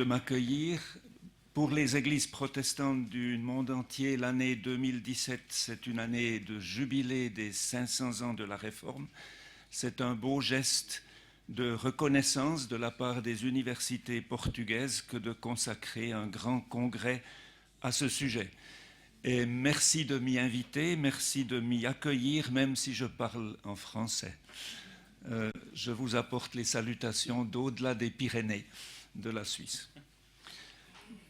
m'accueillir. Pour les églises protestantes du monde entier, l'année 2017, c'est une année de jubilé des 500 ans de la Réforme. C'est un beau geste de reconnaissance de la part des universités portugaises que de consacrer un grand congrès à ce sujet. Et merci de m'y inviter, merci de m'y accueillir, même si je parle en français. Je vous apporte les salutations d'au-delà des Pyrénées, de la Suisse.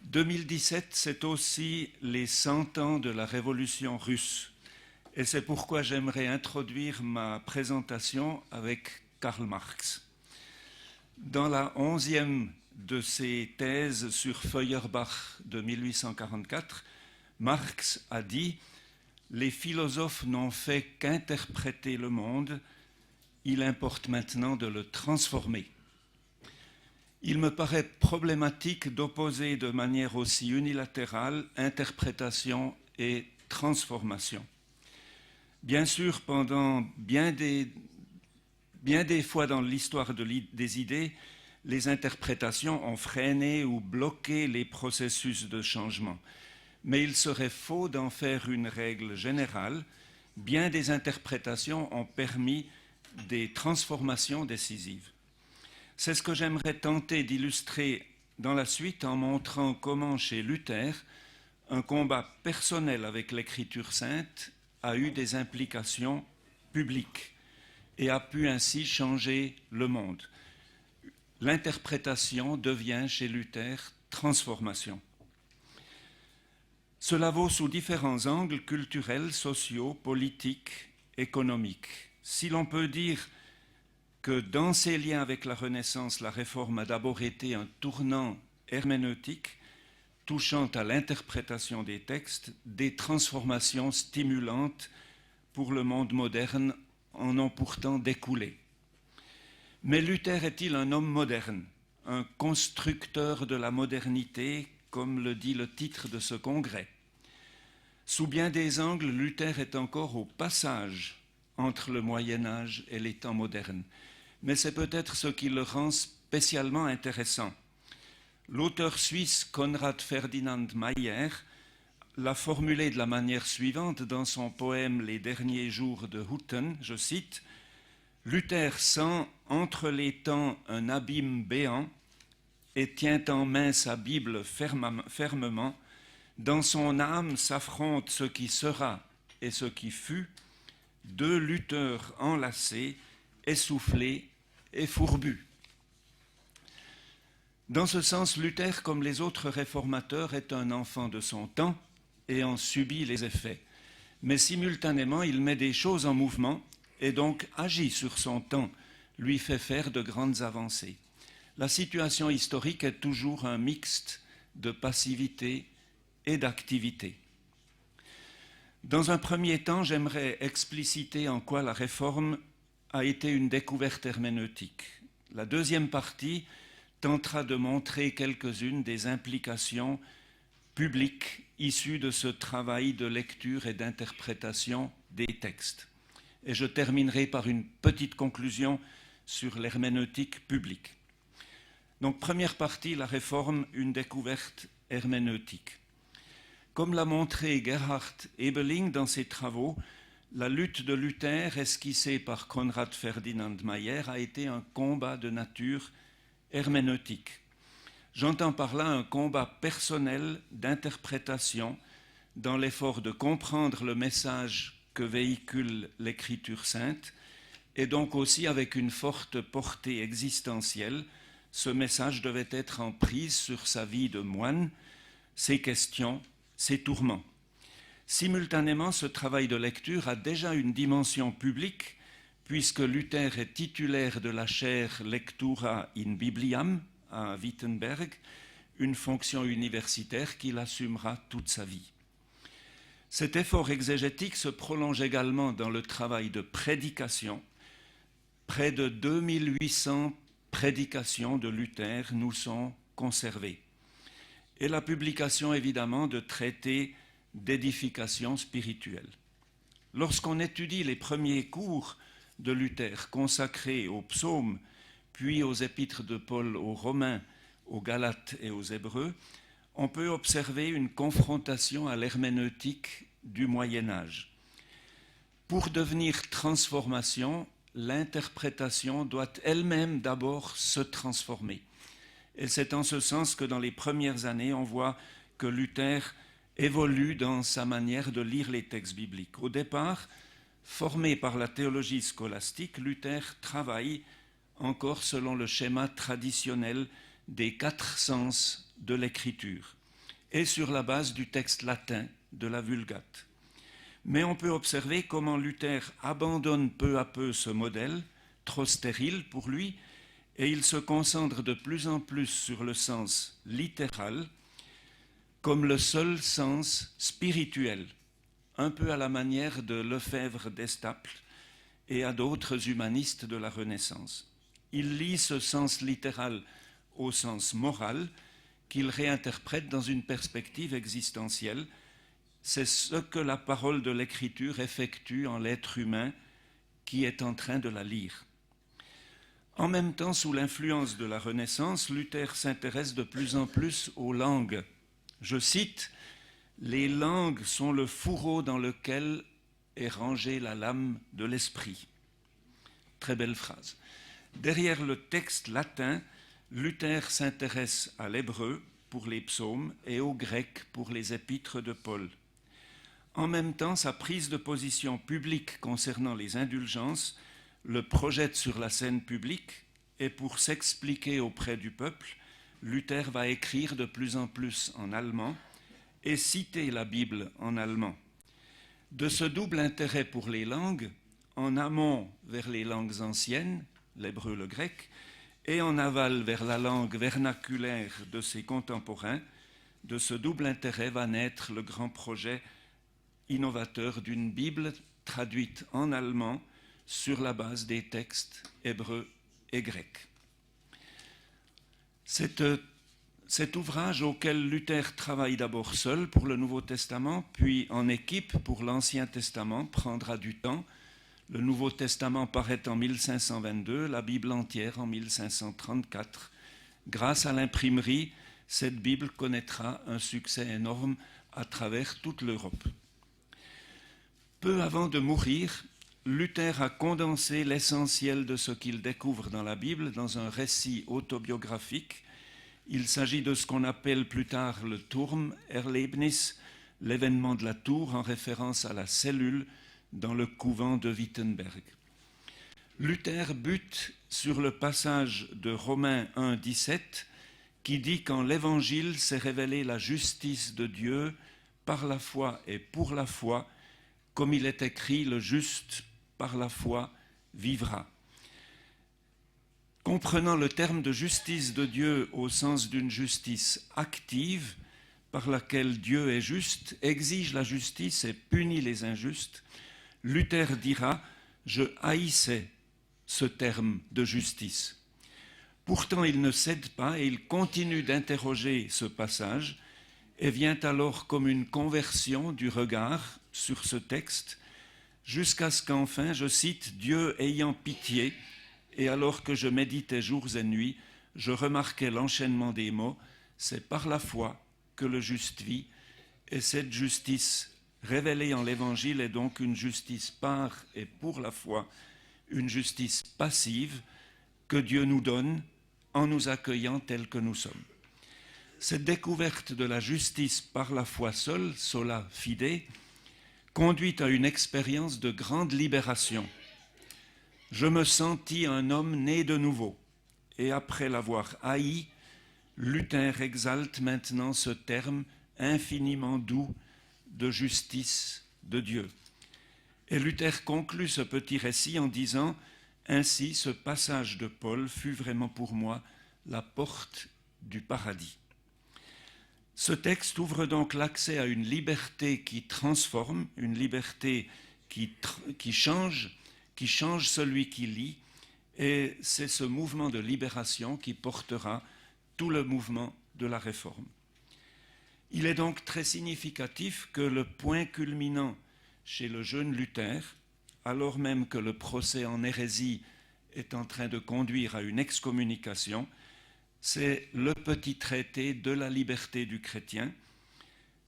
2017, c'est aussi les 100 ans de la Révolution russe. Et c'est pourquoi j'aimerais introduire ma présentation avec Karl Marx. Dans la 11e de ses thèses sur Feuerbach de 1844, Marx a dit « Les philosophes n'ont fait qu'interpréter le monde, il importe maintenant de le transformer ». Il me paraît problématique d'opposer de manière aussi unilatérale interprétation et transformation. Bien sûr, pendant bien des fois dans l'histoire des idées, les interprétations ont freiné ou bloqué les processus de changement. Mais il serait faux d'en faire une règle générale. Bien des interprétations ont permis des transformations décisives. C'est ce que j'aimerais tenter d'illustrer dans la suite en montrant comment chez Luther, un combat personnel avec l'Écriture sainte a eu des implications publiques et a pu ainsi changer le monde. L'interprétation devient chez Luther transformation. Cela vaut sous différents angles culturels, sociaux, politiques, économiques. Si l'on peut dire que dans ses liens avec la Renaissance, la Réforme a d'abord été un tournant herméneutique touchant à l'interprétation des textes, des transformations stimulantes pour le monde moderne en ont pourtant découlé. Mais Luther est-il un homme moderne, un constructeur de la modernité, comme le dit le titre de ce congrès? Sous bien des angles, Luther est encore au passage entre le Moyen-Âge et les temps modernes. Mais c'est peut-être ce qui le rend spécialement intéressant. L'auteur suisse Konrad Ferdinand Meyer l'a formulé de la manière suivante dans son poème « Les derniers jours de Hutten », je cite, « Luther sent entre les temps un abîme béant et tient en main sa Bible fermement. Dans son âme s'affrontent ce qui sera et ce qui fut, deux lutteurs enlacés, essoufflé et fourbu. » Dans ce sens, Luther, comme les autres réformateurs, est un enfant de son temps et en subit les effets. Mais simultanément, il met des choses en mouvement et donc agit sur son temps, lui fait faire de grandes avancées. La situation historique est toujours un mixte de passivité et d'activité. Dans un premier temps, j'aimerais expliciter en quoi la Réforme a été une découverte herméneutique. La deuxième partie tentera de montrer quelques-unes des implications publiques issues de ce travail de lecture et d'interprétation des textes. Et je terminerai par une petite conclusion sur l'herméneutique publique. Donc, première partie, la Réforme, une découverte herméneutique. Comme l'a montré Gerhard Ebeling dans ses travaux, la lutte de Luther, esquissée par Konrad Ferdinand Meyer, a été un combat de nature herméneutique. J'entends par là un combat personnel d'interprétation dans l'effort de comprendre le message que véhicule l'Écriture sainte et donc aussi avec une forte portée existentielle. Ce message devait être en prise sur sa vie de moine, ses questions, ses tourments. Simultanément, ce travail de lecture a déjà une dimension publique, puisque Luther est titulaire de la chaire Lectura in Bibliam à Wittenberg, une fonction universitaire qu'il assumera toute sa vie. Cet effort exégétique se prolonge également dans le travail de prédication. Près de 2800 prédications de Luther nous sont conservées. Et la publication, évidemment, de traités d'édification spirituelle. Lorsqu'on étudie les premiers cours de Luther consacrés aux psaumes, puis aux épîtres de Paul aux Romains, aux Galates et aux Hébreux, on peut observer une confrontation à l'herméneutique du Moyen Âge. Pour devenir transformation, l'interprétation doit elle-même d'abord se transformer. Et c'est en ce sens que dans les premières années, on voit que Luther évolue dans sa manière de lire les textes bibliques. Au départ, formé par la théologie scolastique, Luther travaille encore selon le schéma traditionnel des 4 sens de l'écriture et sur la base du texte latin de la Vulgate. Mais on peut observer comment Luther abandonne peu à peu ce modèle, trop stérile pour lui, et il se concentre de plus en plus sur le sens littéral comme le seul sens spirituel, un peu à la manière de Lefebvre d'Estaples et à d'autres humanistes de la Renaissance. Il lie ce sens littéral au sens moral qu'il réinterprète dans une perspective existentielle. C'est ce que la parole de l'Écriture effectue en l'être humain qui est en train de la lire. En même temps, sous l'influence de la Renaissance, Luther s'intéresse de plus en plus aux langues. Je cite, « Les langues sont le fourreau dans lequel est rangée la lame de l'esprit ». Très belle phrase. Derrière le texte latin, Luther s'intéresse à l'hébreu pour les psaumes et au grec pour les épîtres de Paul. En même temps, sa prise de position publique concernant les indulgences le projette sur la scène publique et pour s'expliquer auprès du peuple, Luther va écrire de plus en plus en allemand et citer la Bible en allemand. De ce double intérêt pour les langues, en amont vers les langues anciennes, l'hébreu, le grec, et en aval vers la langue vernaculaire de ses contemporains, de ce double intérêt va naître le grand projet innovateur d'une Bible traduite en allemand sur la base des textes hébreux et grecs. Cet ouvrage auquel Luther travaille d'abord seul pour le Nouveau Testament, puis en équipe pour l'Ancien Testament, prendra du temps. Le Nouveau Testament paraît en 1522, la Bible entière en 1534. Grâce à l'imprimerie, cette Bible connaîtra un succès énorme à travers toute l'Europe. Peu avant de mourir, Luther a condensé l'essentiel de ce qu'il découvre dans la Bible dans un récit autobiographique. Il s'agit de ce qu'on appelle plus tard le Turmerlebnis, l'événement de la tour en référence à la cellule dans le couvent de Wittenberg. Luther bute sur le passage de Romains 1, 17 qui dit qu'en l'Évangile s'est révélée la justice de Dieu par la foi et pour la foi, comme il est écrit, le juste par la foi vivra. Comprenant le terme de justice de Dieu au sens d'une justice active, par laquelle Dieu est juste, exige la justice et punit les injustes, Luther dira « Je haïssais ce terme de justice ». Pourtant, il ne cède pas et il continue d'interroger ce passage et vient alors comme une conversion du regard sur ce texte, jusqu'à ce qu'enfin, je cite, « Dieu ayant pitié, et alors que je méditais jours et nuits, je remarquais l'enchaînement des mots, c'est par la foi que le juste vit, et cette justice révélée en l'Évangile est donc une justice par et pour la foi, une justice passive que Dieu nous donne en nous accueillant tels que nous sommes. » Cette découverte de la justice par la foi seule, sola fide, conduit à une expérience de grande libération. Je me sentis un homme né de nouveau, et après l'avoir haï, Luther exalte maintenant ce terme infiniment doux de justice de Dieu. Et Luther conclut ce petit récit en disant « Ainsi, ce passage de Paul fut vraiment pour moi la porte du paradis. » Ce texte ouvre donc l'accès à une liberté qui transforme, une liberté qui change celui qui lit, et c'est ce mouvement de libération qui portera tout le mouvement de la Réforme. Il est donc très significatif que le point culminant chez le jeune Luther, alors même que le procès en hérésie est en train de conduire à une excommunication, C'est le petit traité de la liberté du chrétien,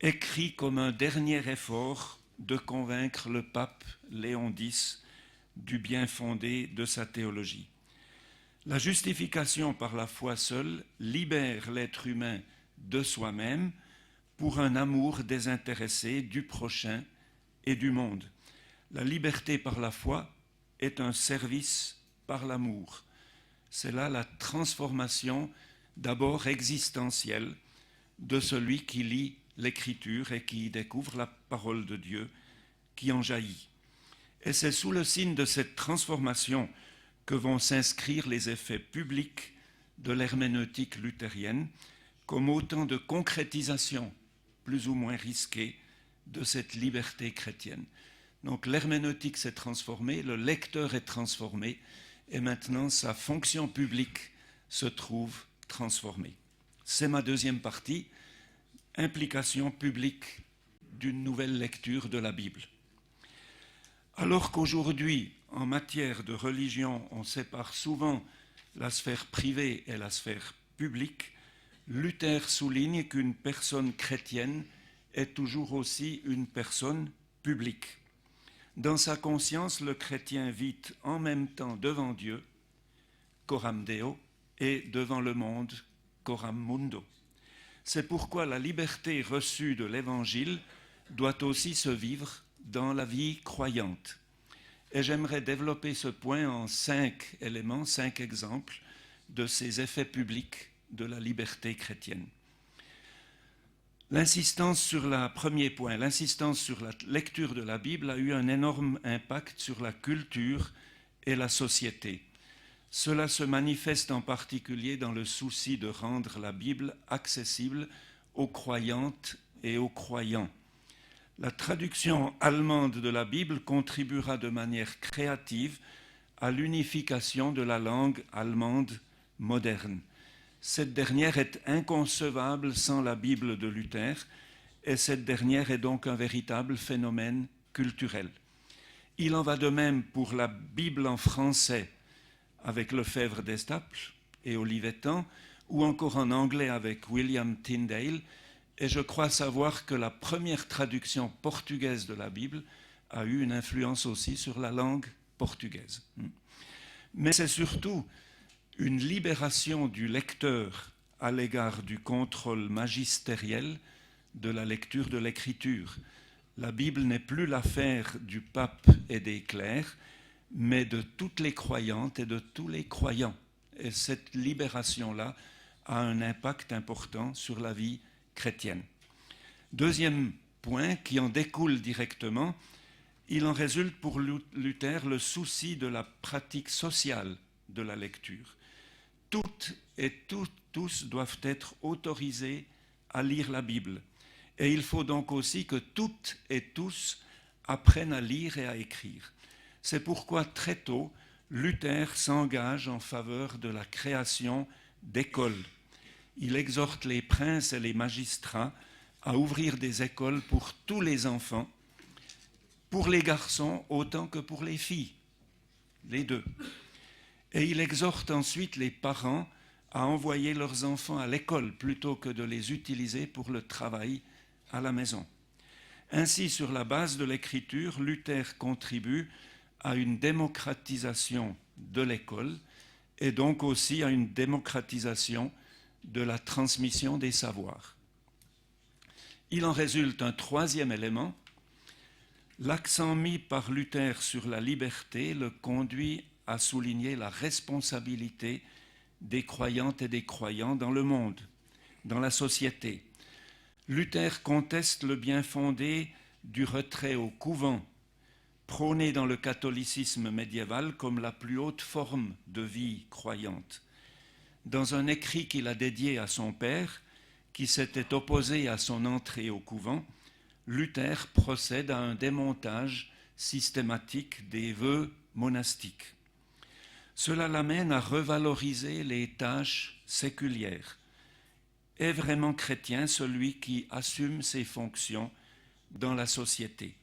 écrit comme un dernier effort de convaincre le pape Léon X du bien fondé de sa théologie. La justification par la foi seule libère l'être humain de soi-même pour un amour désintéressé du prochain et du monde. La liberté par la foi est un service par l'amour. C'est là la transformation d'abord existentielle de celui qui lit l'Écriture et qui découvre la parole de Dieu qui en jaillit. Et c'est sous le signe de cette transformation que vont s'inscrire les effets publics de l'herméneutique luthérienne comme autant de concrétisation plus ou moins risquée de cette liberté chrétienne. Donc l'herméneutique s'est transformée, le lecteur est transformé, et maintenant sa fonction publique se trouve transformée. C'est ma deuxième partie, implication publique d'une nouvelle lecture de la Bible. Alors qu'aujourd'hui, en matière de religion, on sépare souvent la sphère privée et la sphère publique, Luther souligne qu'une personne chrétienne est toujours aussi une personne publique. Dans sa conscience, le chrétien vit en même temps devant Dieu, coram Deo, et devant le monde, coram mundo. C'est pourquoi la liberté reçue de l'Évangile doit aussi se vivre dans la vie croyante. Et j'aimerais développer ce point en 5 éléments, 5 exemples de ces effets publics de la liberté chrétienne. Premier point, l'insistance sur la lecture de la Bible a eu un énorme impact sur la culture et la société. Cela se manifeste en particulier dans le souci de rendre la Bible accessible aux croyantes et aux croyants. La traduction allemande de la Bible contribuera de manière créative à l'unification de la langue allemande moderne. Cette dernière est inconcevable sans la Bible de Luther, et cette dernière est donc un véritable phénomène culturel. Il en va de même pour la Bible en français avec Lefebvre d'Estaples et Olivetan, ou encore en anglais avec William Tyndale, et je crois savoir que la première traduction portugaise de la Bible a eu une influence aussi sur la langue portugaise. Mais c'est surtout une libération du lecteur à l'égard du contrôle magistériel de la lecture de l'Écriture. La Bible n'est plus l'affaire du pape et des clercs, mais de toutes les croyantes et de tous les croyants. Et cette libération-là a un impact important sur la vie chrétienne. Deuxième point qui en découle directement, il en résulte pour Luther le souci de la pratique sociale de la lecture. Toutes et tous doivent être autorisés à lire la Bible. Et il faut donc aussi que toutes et tous apprennent à lire et à écrire. C'est pourquoi très tôt, Luther s'engage en faveur de la création d'écoles. Il exhorte les princes et les magistrats à ouvrir des écoles pour tous les enfants, pour les garçons autant que pour les filles, les deux. Et il exhorte ensuite les parents à envoyer leurs enfants à l'école plutôt que de les utiliser pour le travail à la maison. Ainsi, sur la base de l'Écriture, Luther contribue à une démocratisation de l'école et donc aussi à une démocratisation de la transmission des savoirs. Il en résulte un troisième élément. L'accent mis par Luther sur la liberté le conduit à souligner la responsabilité des croyantes et des croyants dans le monde, dans la société. Luther conteste le bien fondé du retrait au couvent, prôné dans le catholicisme médiéval comme la plus haute forme de vie croyante. Dans un écrit qu'il a dédié à son père, qui s'était opposé à son entrée au couvent, Luther procède à un démontage systématique des vœux monastiques. Cela l'amène à revaloriser les tâches séculières. Est vraiment chrétien celui qui assume ses fonctions dans la société.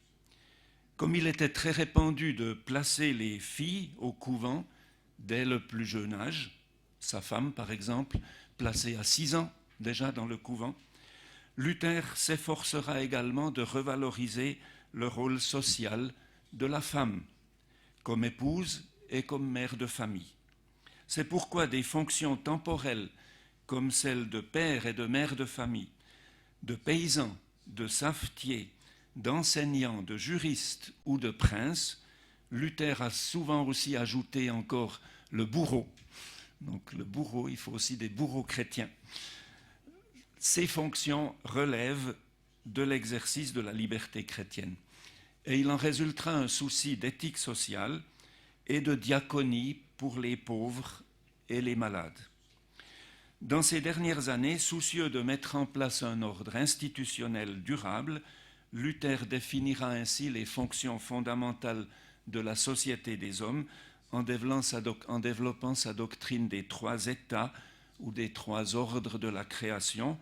Comme il était très répandu de placer les filles au couvent dès le plus jeune âge, sa femme par exemple placé à 6 ans déjà dans le couvent, Luther s'efforcera également de revaloriser le rôle social de la femme, comme épouse et comme mère de famille. C'est pourquoi des fonctions temporelles comme celles de père et de mère de famille, de paysan, de savetier, d'enseignant, de juriste ou de prince, Luther a souvent aussi ajouté encore le bourreau. Donc le bourreau, il faut aussi des bourreaux chrétiens. Ces fonctions relèvent de l'exercice de la liberté chrétienne. Et il en résultera un souci d'éthique sociale et de diaconie pour les pauvres et les malades. Dans ces dernières années, soucieux de mettre en place un ordre institutionnel durable, Luther définira ainsi les fonctions fondamentales de la société des hommes en développant sa doctrine des 3 états ou des 3 ordres de la création,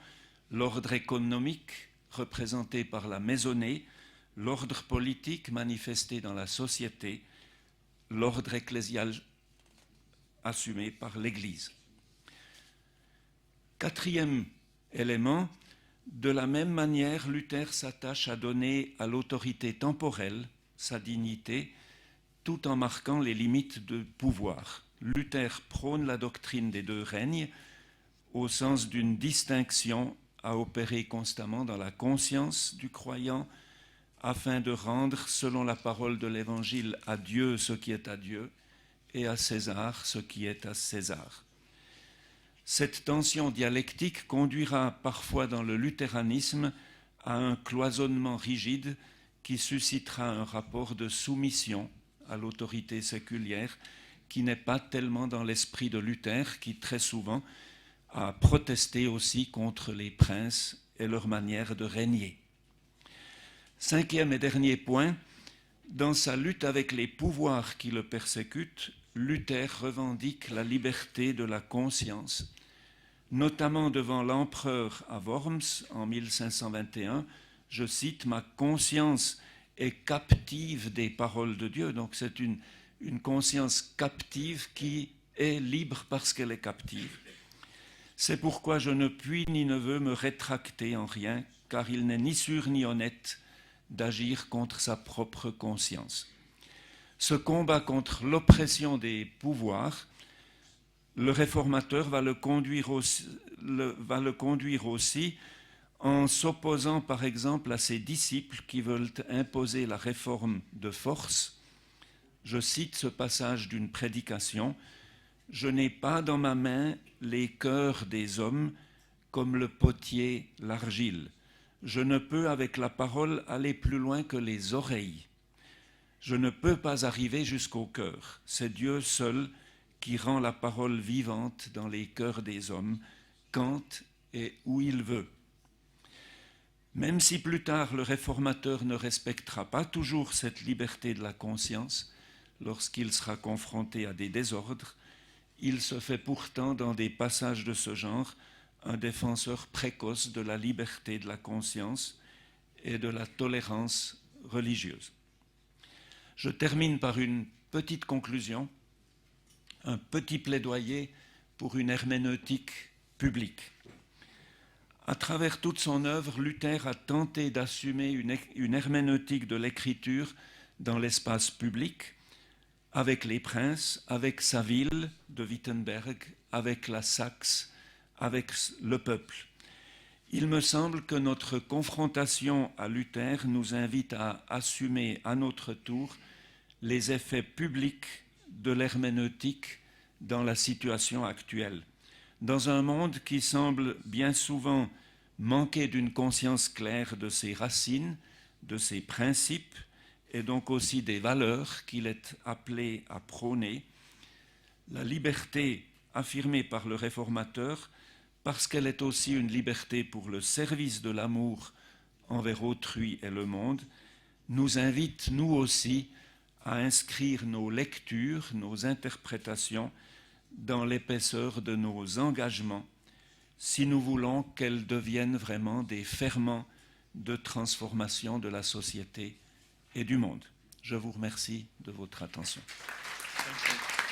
l'ordre économique représenté par la maisonnée, l'ordre politique manifesté dans la société, l'ordre ecclésial assumé par l'Église. 4e élément, de la même manière, Luther s'attache à donner à l'autorité temporelle sa dignité, tout en marquant les limites de pouvoir. Luther prône la doctrine des 2 règnes, au sens d'une distinction à opérer constamment dans la conscience du croyant, afin de rendre, selon la parole de l'Évangile, à Dieu ce qui est à Dieu et à César ce qui est à César. Cette tension dialectique conduira parfois dans le luthéranisme à un cloisonnement rigide qui suscitera un rapport de soumission à l'autorité séculière qui n'est pas tellement dans l'esprit de Luther, qui très souvent a protesté aussi contre les princes et leur manière de régner. 5e et dernier point, dans sa lutte avec les pouvoirs qui le persécutent, Luther revendique la liberté de la conscience, notamment devant l'empereur à Worms en 1521. Je cite, « Ma conscience est captive des paroles de Dieu ». Donc c'est une conscience captive qui est libre parce qu'elle est captive. C'est pourquoi je ne puis ni ne veux me rétracter en rien, car il n'est ni sûr ni honnête d'agir contre sa propre conscience. Ce combat contre l'oppression des pouvoirs, le réformateur va le conduire aussi en s'opposant par exemple à ses disciples qui veulent imposer la réforme de force. Je cite ce passage d'une prédication, « Je n'ai pas dans ma main les cœurs des hommes comme le potier l'argile. Je ne peux avec la parole aller plus loin que les oreilles. Je ne peux pas arriver jusqu'au cœur. C'est Dieu seul qui rend la parole vivante dans les cœurs des hommes, quand et où il veut. » Même si plus tard le réformateur ne respectera pas toujours cette liberté de la conscience, lorsqu'il sera confronté à des désordres, il se fait pourtant dans des passages de ce genre un défenseur précoce de la liberté de la conscience et de la tolérance religieuse. Je termine par une petite conclusion, un petit plaidoyer pour une herméneutique publique. À travers toute son œuvre, Luther a tenté d'assumer une herméneutique de l'écriture dans l'espace public, avec les princes, avec sa ville de Wittenberg, avec la Saxe, avec le peuple. Il me semble que notre confrontation à Luther nous invite à assumer à notre tour les effets publics de l'herméneutique dans la situation actuelle. Dans un monde qui semble bien souvent manquer d'une conscience claire de ses racines, de ses principes, et donc aussi des valeurs qu'il est appelé à prôner, la liberté affirmée par le réformateur, parce qu'elle est aussi une liberté pour le service de l'amour envers autrui et le monde, nous invite, nous aussi, à inscrire nos lectures, nos interprétations dans l'épaisseur de nos engagements, si nous voulons qu'elles deviennent vraiment des ferments de transformation de la société et du monde. Je vous remercie de votre attention. Merci.